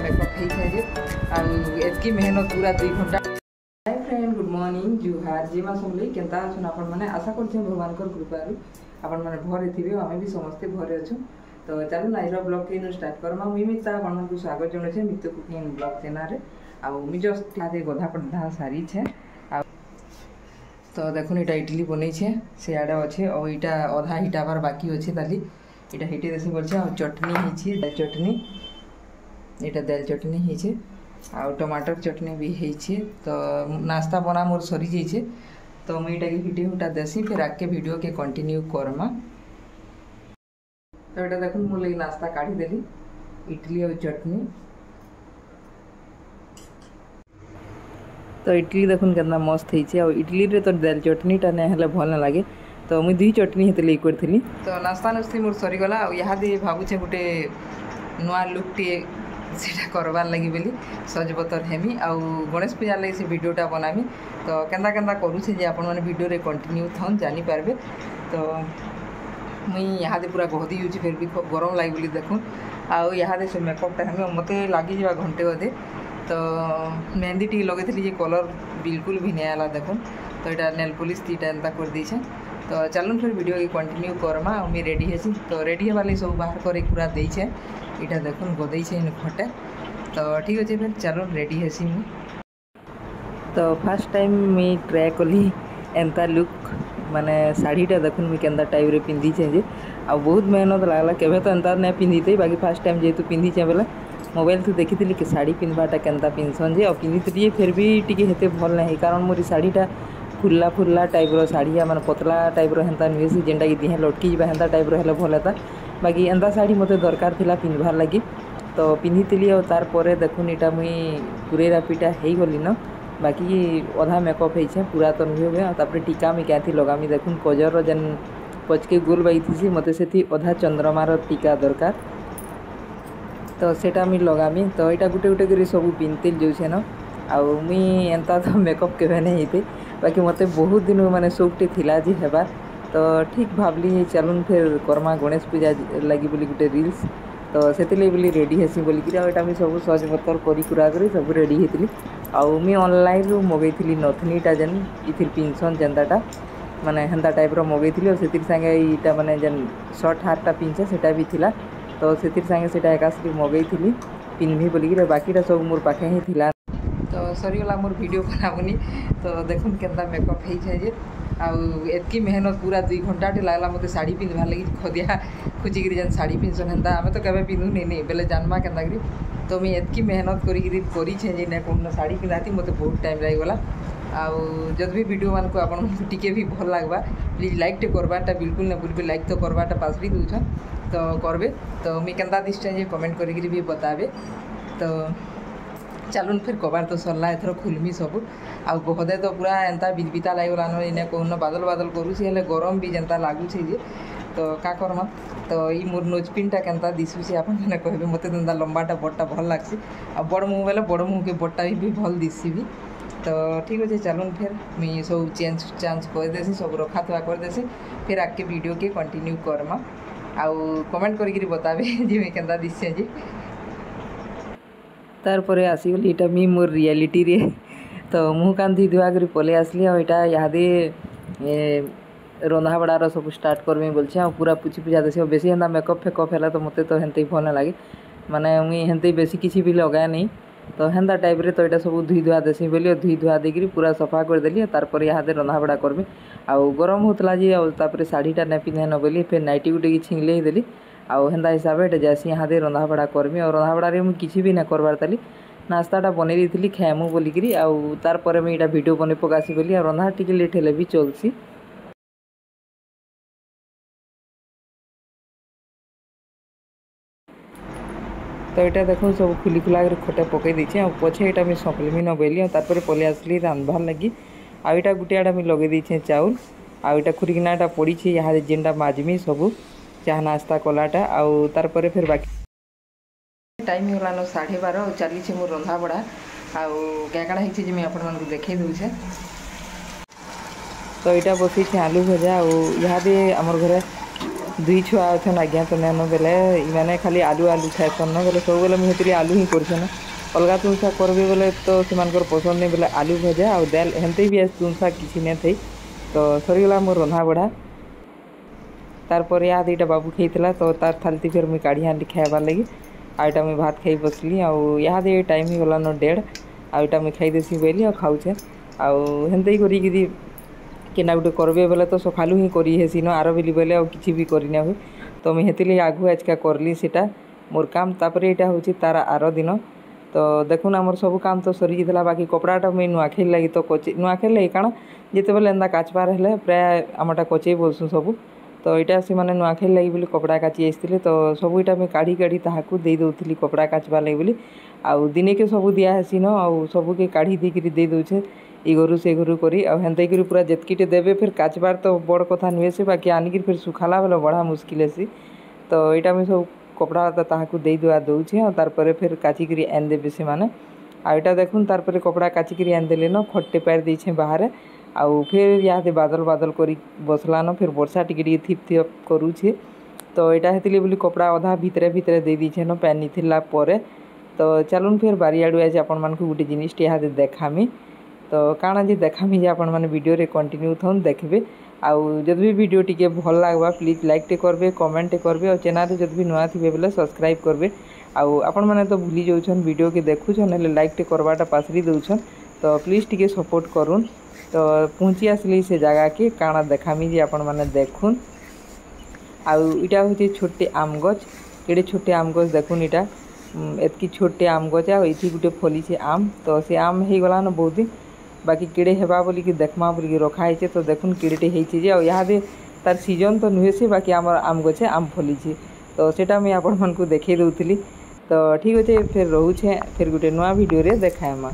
Makeup होती मेहनत पूरा 2 घंटा। हाय फ्रेंड, गुड मॉर्निंग, जुहार जीमा समली केनता अछन आपण माने। आशा करछे भगवान कर कृपारू आपण माने भरे थिबे, आमे भी समस्त भरे अछु। तो चलो आज ब्लॉग के स्टार्ट करमा। मुई मिता आपण को स्वागत जणाछे मित कुकिंग ब्लॉग चैनल रे। आ मि जस्ट आदे गधा पडधा सारी छे। आ तो देखुन इटा इडली बनै छे, सियाडा अच्छे और इटा आधा हिटाबार बाकी अच्छे ताली इटा हिटे देसी परछे। और चटनी हिची, दाल चटनी, इटा दाल चटनी हिचे आ टमाटर चटनी भी हिचे। तो नाश्ता बना मोर सरी जाइए, तो मुझे ये हिटे हुटा देसी फिर आगे वीडियो के कंटिन्यू करमा। तो ये देखो मुझे लगे नाश्ता काढ़ी देली इडली और चटनी। तो इडली देखुन कितना मस्त होइछे और इडली रे तो दाल चटनीटा नहीं हेले भल न लगे, तो मुझे 2 चटनी हेतले करथली। तो नाश्ता नुस्ती मोर सरी गला और यहाँ दे भाबुछे गोटे नुआ लुकटे सेटा करवार लगी बोली सजबतर हेमी आ गणेश पूजा लगी से वीडियोटा बनामी। तो केंदा केंदा करूछे जे आपण माने वीडियो रे कंटिन्यू थन जानी पारबे। तो मुई यहाँ दे पूरा गहदी यूज फिर भी गरम लगी बोली देखुन। आउ यहाँ दे से मेकअपटा हमें मते लगी जा घंटे अधे। तो मेहंदी टी लगे थी जे कलर बिल्कुल भी नहीं आला देखुन। तो यहाँ नेल पॉलिश तीटा एंता कर दीछे। तो चलून फिर वीडियो के कंटिन्यू करमा। मुई रेडी हेसी, तो रेडी हेबा लगी सब बाहर कर पूरा देछे। इटा देखुन गदई छे खटे। तो ठीक अच्छे फिर चलून रेडी हेसी मुई। तो फर्स्ट टाइम मुई ट्राए कली एंता लुक माने साड़ीटा देखुन मुई केंदा टाइप रे पिंधी छे जे आ बहुत मेहनत लागला। केबे तो एंता नहीं पिंधीते, बाकी फर्स्ट टाइम जेतु पिंधी छे बेले मोबाइल थु देखी कि साड़ी पिंधवाटा केंता पिंधसन जे और पिंधी फिर भी टिके हेते भल नहीं, कारण मोर साड़ीटा फुल्ला फुल्ला टाइप रो साड़ी माने पतला टाइप रो हेंता नुहे से जेनटा कि दिहे लटकी जा हेंता टाइप रो हेले भल हेता। बाकी एंता साड़ी मते दरकार थिला पिंधवार लगी, तो पिंधीली और तार परे देखुन इटा मुई पूरे रापीटा हेई गली न। बाकी अधा मेकअप होइछे, पूरा तो नुहे हुए। तापर टीका मी क्या थी लगामी देखुन कजर रो जेन पचके गोल बाई थी मते सेठी अधा चंद्रमार टीका दरकार, तो सेटा मी लगामी। तो यहाँ गुटे गुटे कर सब पिंधते जाऊे न। आउ मुई एंता तो मेकअप केवे नहीं होते, बाकी मते बहुत दिन माने शौकटे थिला जे हेबार। तो ठीक भावली चलून फिर करमा गणेश पूजा लगी बोली गोटे रिल्स। तो से बोली रेडी हेसी बोलिकी यहाँ मुझे सब सज पतर कर सब रेडी होती। आउ मुई ऑनलाइन रू मगैली नथनीटा जेन इथिर पिंधसन जेनताटा माने हेंता टाइप रो मगैली और से संगे इटा माने जेन शर्ट हार्टा पिंधे सेटा भी थिला। तो से संगे सेटा एकासी मगैली पिंधि बोलिकी, बाकीटा सब मोर पाखे ही थिला। तो सरीगला मोर वीडियो बनाबनी। तो देखुन केंता मेकअप होइछे जे एतकी मेहनत पूरा 2 घंटाटे लागला मते साड़ी पिंधवार लगी खोदिया खुचिकी जेन साड़ी पिंधसन हेंता आमे तो केबे पिंधु नहीं बेले जानमा केंता करी। तो मुई एतकी मेहनत करी छे जे ने कोन साड़ी पिंधाती मते बहुत टाइम लागिगला। आउ जब भी वीडियो मान को आपण टिके भी भल लागबा प्लीज लाइक टे करबाटा बिल्कुल न भूलबे। लाइक तो करबाटा पासरी दूछ तो करबे। तो मुई केंता दिसटे जे कमेंट करी भी बताबे। तो चलून फिर कबार तो सरला एथर खुलमी सब। आउ बहदे तो पूरा एंता बिलबिता लागलान इने कौन बादल बादल करूसी हेले गरम भी जेंता लागुछे जे। तो का करमा। तो ई मोर नोजपिनटा केंता दिसुसी आपण माने कहबे मते दंदा लंबाटा बड़टा भल लागसी आ बड़ मुँह बेले बड़ मुँह के बड़टा भी भल दिसी भी। तो ठीक अच्छे चलून फिर मुई सब चेंज चांज कर देसी सब रखा थुआ कर देसी फिर आगे वीडियो के कंटिन्यू करमा। आउ कमेंट करी बताबे जे मैं केंता दिसछे जे। तार परे आसीगली इटा मी मोर रियलिटी रे। तो मुँह कान धोई धुआ कर पले आसली और यहाँ इहादे रंधा बड़ार सब स्टार्ट करमी बोलछे और पूरा पुछी पूजा देसी। बेसी हेन्ता मेकअप फेकअप है तो मते तो हेन्ते भल न लगे, माने मुई हेन्ते बेसी किसी भी लगाए नहीं। तो हेन्ता टाइप रे तो यहाँ सब धोई धुआ देसी बोली धोई धुआ देकर पूरा सफा करदेली। तार इहादे रंधा बड़ा करमी आउ गरम होतला जे और शाढ़ीटा नहीं पिंधे न बोली फिर नाइटी गुटे की छिंगले देली आउ हेन्ता हिसाब से जैसी यहाँ दे रंधा बड़ा करमी। और रंधा बड़ा मुझे किसी भी ना करवार ताली नास्ताटा बनई दी खाएमु बोलिकी आउ तार परे मुझे वीडियो बन पकासी बोली और रंधा टिके लेट हेले भी चलसी। तो यहाँ देखो सब खुली खुला खटे पकई देछे और पछे यहाँ मुझे सकलमी न बोली और पलि आसली रांधबार लगी। आ यहाँ गोटे आड़ा मुझे लगे देछे चाउल आ यहाँ खुरीकिनाटा पड़ी यहाँ जेनटा माजमी सब चाह नास्ता कलाटा आउ तार परे फिर बाकी टाइम होगलान 12:30 और चली मोर रंधा बड़ा आउ क्या काड़ा होती है आपण मानक देखे दूचे। तो यहाँ बसई आलू भजा और यहाँ भी आमर घरे दुई छुआ अच्छन आज्ञा तो नान बेले इमाने खाली आलू आलू खाएसन न बोले सब बेले मुझे आलू ही करछन अलगा तुन शाग करबे बोले तो से पसंद नहीं बोले आलू भजा आ दाल हेनते भी आज तुन शाग किसी नहीं थी तो सरीगला मोर रंधा बढ़ा तार या दुईटा बाबू खाईला तो तार थालती फिर मुझे काढ़ी आनी खाइबार लगी आईटा मुझे भात खाई बसली आहा दे टाइम ही गलान 1:30 आईटा मुझे खाई देसी बोली आ खाऊे आते ही करी केना गोटे करबे बोले तो सकालू ही करी हेसी न आर बेली बोले आ किसी भी करना हुए तो मुझे हेतिली आगु आजका करली सेटा मोर काम तापर यहाँ हूँ तार आर दिन तो देखुन आमर सब काम तो सरी जाता बाकी कपड़ाटा मुझे नुआखाई लगी तो कचे नुआखाई लगी काण जिते बेले एंता काचबार हेले प्राय आमटा कचई बोलसुँ सब तो यहाँ से मैंने नुआखाई लगी बोली कपड़ा काची आसते तो सब यहाँ मुझे काढ़ी काढ़ी ताकू दे दौली कपड़ा काचबार लगी बोली आउ दिने के सब दिहसी न आउ सबके काढ़ी देकर दे दौचे ई घरू से घरू करी हेन्ते कर पूरा जितकीटे देवे फिर काचबार तो बड़ कथा नुहे से बाकी आनिक फिर सुखाला बेले बड़ा मुस्किल है तो यहाँ मुझे सब कपड़ा ताकू दे दुआ दौचे और तार फिर काचिकी आन देवे से मैंने आईटा देखुन तार कपड़ा काचिकी आन देले न खट्टे पार देछे बाहर आउ फिर यहाँ बादल बादल कर बसला न फिर वर्षा टिके थिप थिप करुचे तो यहाँ हेतिली बोली कपड़ा अधा भितरे भितरे दे दीछे न पैनी थिला परे तो चलुन फिर बारियाड़ू आज आपण मानकु गोटे जिनिसटे यहाँ देखामी तो काଣା जे देखामी जे आपण माने वीडियो रे कंटिन्यू थन देखबे आउ जब भी वीडियो टिके भल लागबा प्लीज लाइक टे करबे कमेंट टे करबे और चैनल जब भी नुआ थिबे बोले सब्सक्राइब करबे आउ आपण माने तो भूली जाउछन वीडियो के देखुछन ले लाइक टे करबाटा पासरी दउछन तो प्लीज टिके सपोर्ट करूँ तो पहुँची आसली से जगह के काଣା देखामी जे आपण माने देखुन आउ इटा होचे छोटे आम गछ केड़े छोटे आम गछ देखुन इटा एतकी छोटे आम गछ आ इथि गुटे फली से आम तो से आम हे गला न बहुत दिन बाकी केड़े हेबा बोली कि देखमा बोली रखा है तो देखुन केड़ेटे होइछे जे यहाँ दे तार सीजन तो नुहे से बाकी आम आम गछे आम फलीछे तो सेटा मुझे आपण मानकु देखै दउथिली तो ठीक अच्छे फिर रोचे फिर गोटे नुआ वीडियो रे देखाएमा।